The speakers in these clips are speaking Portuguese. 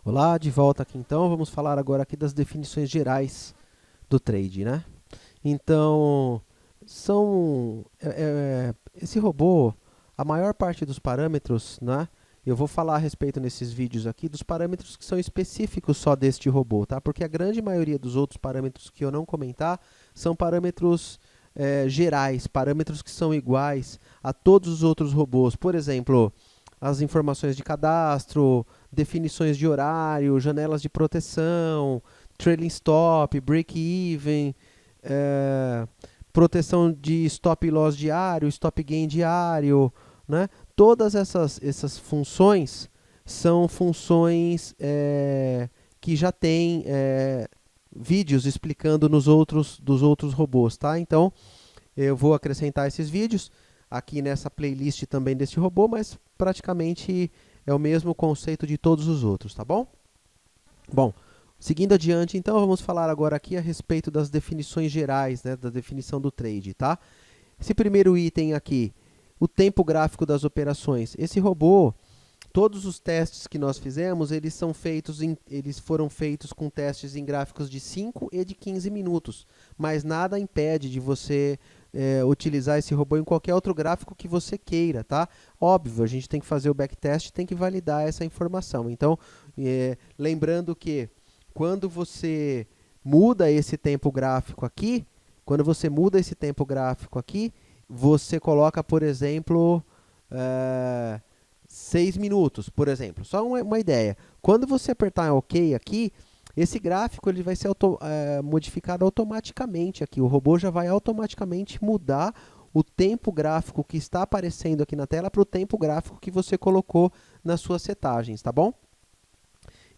Olá, de volta aqui então. Vamos falar agora aqui das definições gerais do trade, né? Então, esse robô, a maior parte dos parâmetros, né? Eu vou falar a respeito nesses vídeos aqui dos parâmetros que são específicos só deste robô, tá? Porque a grande maioria dos outros parâmetros que eu não comentar são parâmetros gerais, parâmetros que são iguais a todos os outros robôs. Por exemplo, as informações de cadastro, definições de horário, janelas de proteção, trailing stop, break-even, eh, proteção de stop loss diário, stop gain diário, né? Todas essas funções são funções que já tem vídeos explicando dos outros robôs, tá? Então, eu vou acrescentar esses vídeos aqui nessa playlist também desse robô, mas praticamente é o mesmo conceito de todos os outros, tá bom? Bom, seguindo adiante, então, vamos falar agora aqui a respeito das definições gerais, né, da definição do trade, tá? Esse primeiro item aqui, o tempo gráfico das operações. Esse robô, todos os testes que nós fizemos, eles foram feitos com testes em gráficos de 5 e de 15 minutos, mas nada impede de você utilizar esse robô em qualquer outro gráfico que você queira, tá? Óbvio, a gente tem que fazer o backtest, tem que validar essa informação. Então, lembrando que quando você muda esse tempo gráfico aqui, você coloca, por exemplo, 6 minutos, por exemplo. Só uma ideia. Quando você apertar em OK aqui, esse gráfico ele vai ser modificado automaticamente aqui. O robô já vai automaticamente mudar o tempo gráfico que está aparecendo aqui na tela para o tempo gráfico que você colocou nas suas setagens, tá bom?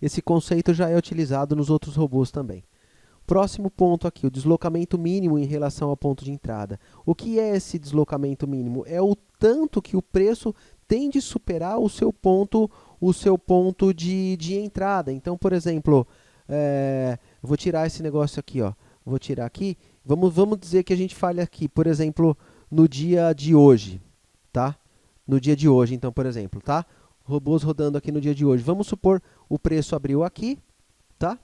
Esse conceito já é utilizado nos outros robôs também. Próximo ponto aqui, o deslocamento mínimo em relação ao ponto de entrada. O que é esse deslocamento mínimo? É o tanto que o preço tem de superar o seu ponto de entrada. Então, por exemplo, vou tirar esse negócio aqui, ó. Vou tirar aqui. Vamos dizer que a gente fale aqui, por exemplo, no dia de hoje, tá? No dia de hoje, então, por exemplo, tá? Robôs rodando aqui no dia de hoje. Vamos supor o preço abriu aqui, tá?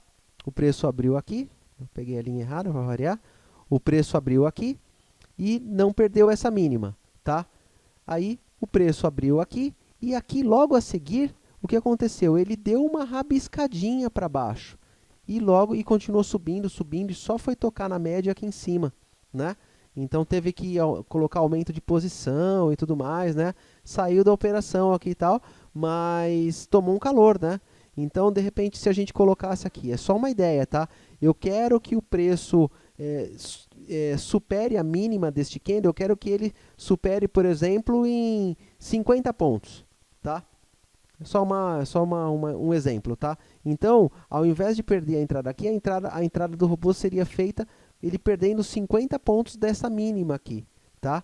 O preço abriu aqui. Eu peguei a linha errada para variar. O preço abriu aqui e não perdeu essa mínima, tá? Aí o preço abriu aqui e aqui logo a seguir, o que aconteceu? Ele deu uma rabiscadinha para baixo e continuou subindo, subindo e só foi tocar na média aqui em cima, né? Então teve que colocar aumento de posição e tudo mais, né? Saiu da operação aqui e tal, mas tomou um calor, né? Então, de repente, se a gente colocasse aqui, é só uma ideia, tá? Eu quero que o preço supere a mínima deste candle, eu quero que ele supere, por exemplo, em 50 pontos, tá? É só um exemplo, tá? Então, ao invés de perder a entrada aqui, a entrada do robô seria feita ele perdendo 50 pontos dessa mínima aqui, tá?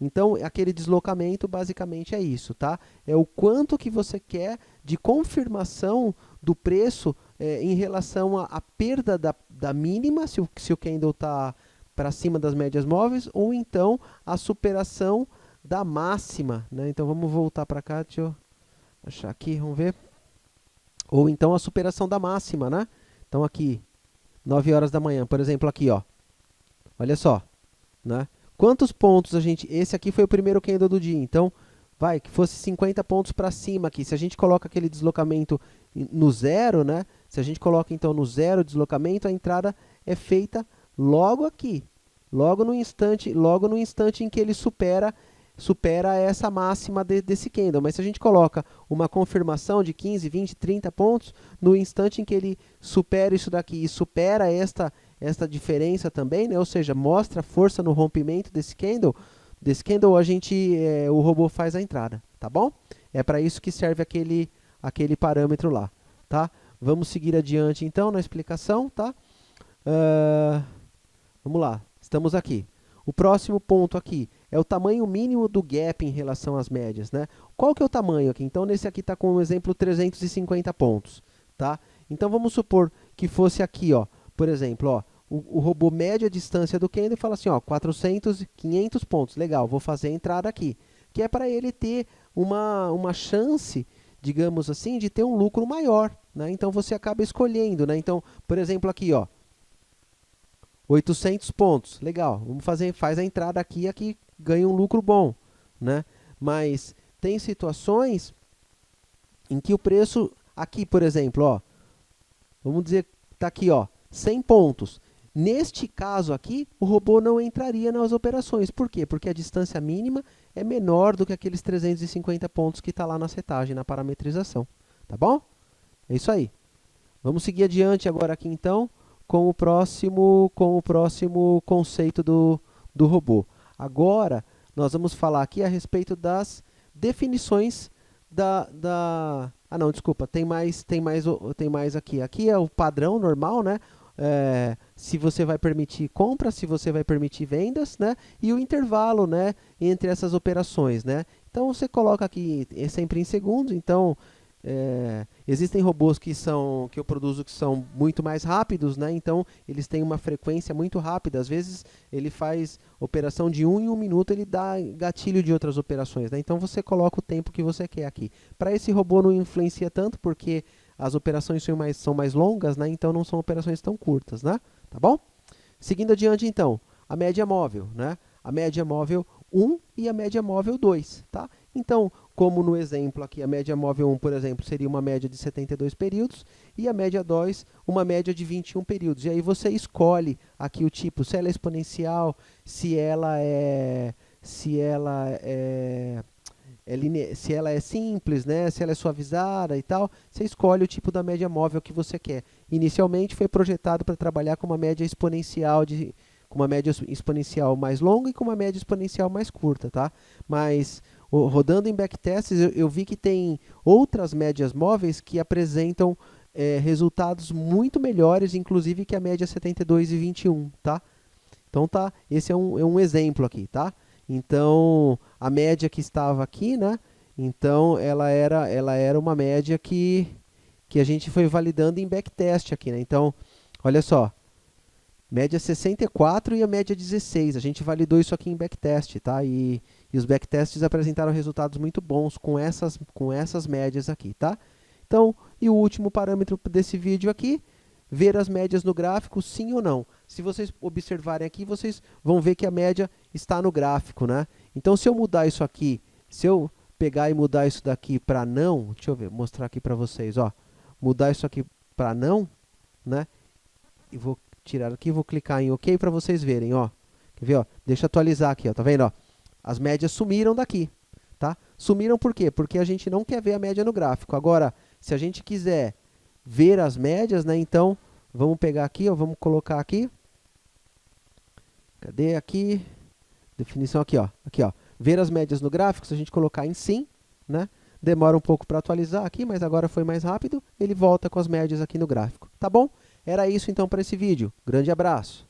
Então, aquele deslocamento basicamente é isso, tá? É o quanto que você quer de confirmação do preço em relação à perda da mínima, se o candle está para cima das médias móveis, ou então a superação da máxima, né? Então, vamos voltar para cá, deixa eu achar aqui, vamos ver. Ou então a superação da máxima, né? Então, aqui, 9 horas da manhã, por exemplo, aqui, ó. Olha só, né? Quantos pontos a gente... Esse aqui foi o primeiro candle do dia, então vai, que fosse 50 pontos para cima aqui. Se a gente coloca aquele deslocamento no zero, né? Se a gente coloca então no zero deslocamento, a entrada é feita logo aqui. Logo no instante em que ele supera essa máxima desse candle. Mas se a gente coloca uma confirmação de 15, 20, 30 pontos, no instante em que ele supera isso daqui e supera esta diferença também, né? Ou seja, mostra força no rompimento desse candle, o robô faz a entrada, tá bom? É para isso que serve aquele parâmetro lá, tá? Vamos seguir adiante então na explicação, tá? Vamos lá, estamos aqui. O próximo ponto aqui é o tamanho mínimo do gap em relação às médias, né? Qual que é o tamanho aqui? Então, nesse aqui está com o exemplo 350 pontos, tá? Então, vamos supor que fosse aqui, ó, por exemplo, ó, o robô mede a distância do candle e fala assim, ó, 400, 500 pontos. Legal, vou fazer a entrada aqui. Que é para ele ter uma chance digamos assim, de ter um lucro maior, né? Então você acaba escolhendo, né? Então, por exemplo, aqui, ó, 800 pontos, legal, vamos fazer, faz a entrada aqui, aqui ganha um lucro bom, né? Mas tem situações em que o preço, aqui, por exemplo, ó, vamos dizer, tá aqui, ó, 100 pontos. Neste caso aqui, o robô não entraria nas operações. Por quê? Porque a distância mínima é menor do que aqueles 350 pontos que está lá na setagem, na parametrização. Tá bom? É isso aí. Vamos seguir adiante agora aqui, então, com o próximo conceito do robô. Agora, nós vamos falar aqui a respeito das definições Ah, não, desculpa, tem mais aqui. Aqui é o padrão normal, né? Se você vai permitir compras, se você vai permitir vendas, né? E o intervalo, né, entre essas operações, né? Então, você coloca aqui sempre em segundos. Então, existem robôs que eu produzo que são muito mais rápidos, né? Então, eles têm uma frequência muito rápida. Às vezes, ele faz operação de 1 em 1 minuto, ele dá gatilho de outras operações, né? Então, você coloca o tempo que você quer aqui. Para esse robô não influencia tanto, porque as operações são mais longas, né? Então, não são operações tão curtas, né? Tá bom? Seguindo adiante, então, a média móvel, né? A média móvel 1 e a média móvel 2, tá? Então, como no exemplo aqui, a média móvel 1, por exemplo, seria uma média de 72 períodos, e a média 2, uma média de 21 períodos. E aí você escolhe aqui o tipo, se ela é exponencial, se ela é simples, né? Se ela é suavizada e tal, você escolhe o tipo da média móvel que você quer. Inicialmente foi projetado para trabalhar com uma média exponencial mais longa e com uma média exponencial mais curta, tá? Mas rodando em backtests, eu vi que tem outras médias móveis que apresentam resultados muito melhores, inclusive que a média 72 e 21, tá? Então tá, esse é um exemplo aqui, tá? Então, a média que estava aqui, né? Então, ela era uma média que a gente foi validando em backtest aqui, né? Então, olha só, média 64 e a média 16. A gente validou isso aqui em backtest, tá? E os backtests apresentaram resultados muito bons com essas médias aqui, tá? Então, e o último parâmetro desse vídeo aqui, ver as médias no gráfico, sim ou não. Se vocês observarem aqui, vocês vão ver que a média está no gráfico, né? Então, se eu mudar isso aqui, se eu pegar e mudar isso daqui para não, deixa eu ver, mostrar aqui para vocês, ó, mudar isso aqui para não, né? E vou tirar aqui, vou clicar em OK para vocês verem, ó. Quer ver, ó? Deixa eu atualizar aqui, ó, tá vendo, ó? As médias sumiram daqui, tá? Sumiram por quê? Porque a gente não quer ver a média no gráfico. Agora, se a gente quiser ver as médias, né? Então, vamos pegar aqui, ó, vamos colocar aqui. Cadê aqui? Definição aqui, ó. Aqui, ó. Ver as médias no gráfico, se a gente colocar em sim, né? Demora um pouco para atualizar aqui, mas agora foi mais rápido. Ele volta com as médias aqui no gráfico, tá bom? Era isso então para esse vídeo. Grande abraço!